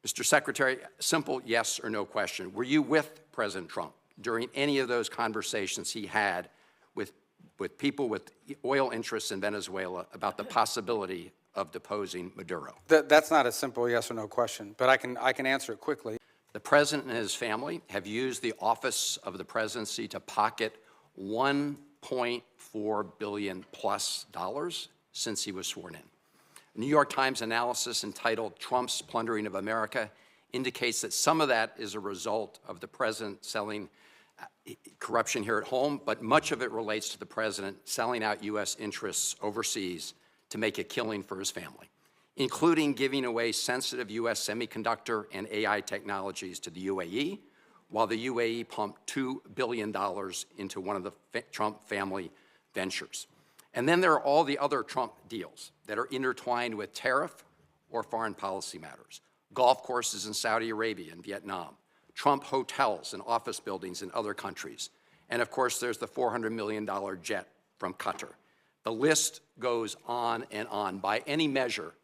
Mr. Secretary, simple yes or no question. Were you with President Trump during any of those conversations he had with people with oil interests in Venezuela about the possibility of deposing Maduro? That's not a simple yes or no question, but I can answer it quickly. The president and his family have used the office of the presidency to pocket $1.4 billion plus since he was sworn in. A New York Times analysis entitled "Trump's Plundering of America" indicates that some of that is a result of the president selling corruption here at home, but much of it relates to the president selling out U.S. interests overseas to make a killing for his family, including giving away sensitive U.S. semiconductor and AI technologies to the UAE, while the UAE pumped $2 billion into one of the Trump family ventures. And then there are all the other Trump deals that are intertwined with tariff or foreign policy matters. Golf courses in Saudi Arabia and Vietnam, Trump hotels and office buildings in other countries, and of course there's the $400 million jet from Qatar. The list goes on and on. By any measure,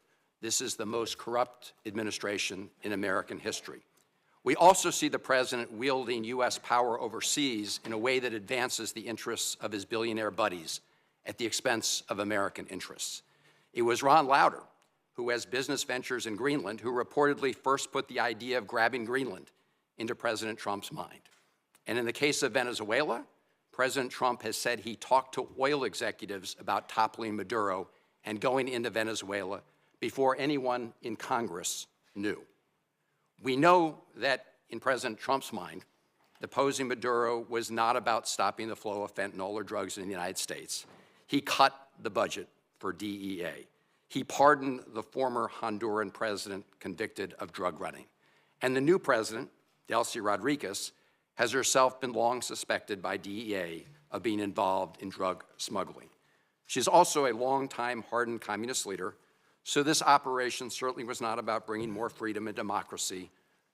this is the most corrupt administration in American history. We also see the president wielding U.S. power overseas in a way that advances the interests of his billionaire buddies at the expense of American interests. It was Ron Lauder, who has business ventures in Greenland, who reportedly first put the idea of grabbing Greenland into President Trump's mind. And in the case of Venezuela, President Trump has said he talked to oil executives about toppling Maduro and going into Venezuela before anyone in Congress knew. We know that in President Trump's mind, deposing Maduro was not about stopping the flow of fentanyl or drugs in the United States. He cut the budget for DEA. He pardoned the former Honduran president convicted of drug running. And the new president, Delcy Rodriguez, has herself been long suspected by DEA of being involved in drug smuggling. She's also a longtime hardened communist leader, so this operation certainly was not about bringing more freedom and democracy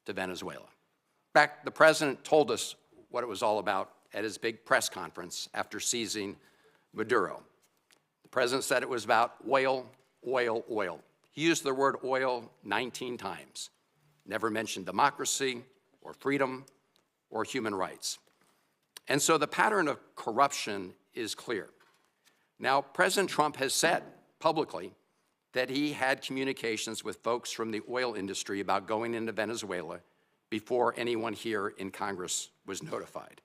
to Venezuela. In fact, the president told us what it was all about at his big press conference after seizing Maduro. The president said it was about oil, oil, oil. He used the word oil 19 times, never mentioned democracy or freedom or human rights. And so the pattern of corruption is clear. Now, President Trump has said publicly that he had communications with folks from the oil industry about going into Venezuela before anyone here in Congress was notified.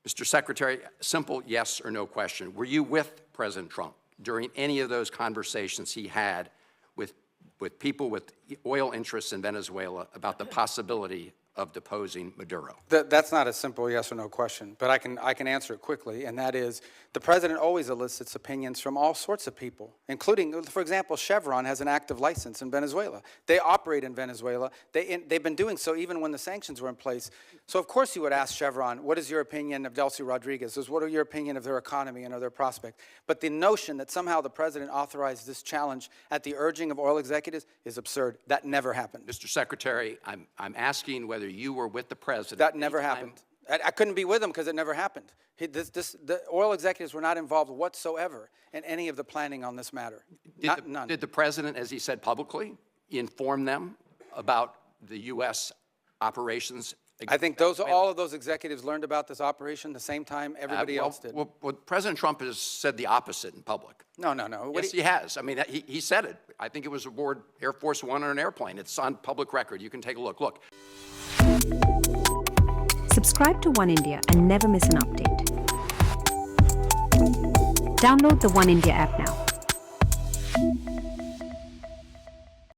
Mr. Secretary, simple yes or no question. Were you with President Trump during any of those conversations he had with people with oil interests in Venezuela about the possibility of deposing Maduro? That's not a simple yes or no question, but I can answer it quickly, and that is the president always elicits opinions from all sorts of people, including, for example, Chevron has an active license in Venezuela. They operate in Venezuela. They've been doing so even when the sanctions were in place. So of course you would ask Chevron, what is your opinion of Delcy Rodriguez? What are your opinion of their economy and of their prospect? But the notion that somehow the president authorized this challenge at the urging of oil executives is absurd. That never happened. Mr. Secretary, I'm asking whether you were with the president. That never happened. I couldn't be with him because it never happened. The oil executives were not involved whatsoever in any of the planning on this matter. None. Did the president, as he said publicly, inform them about the U.S. operations? I think all of those executives learned about this operation the same time everybody else did. Well, President Trump has said the opposite in public. No. Yes, he has. I mean, he said it. I think it was aboard Air Force One on an airplane. It's on public record. You can take a look. Look. Subscribe to One India and never miss an update. Download the One India app now.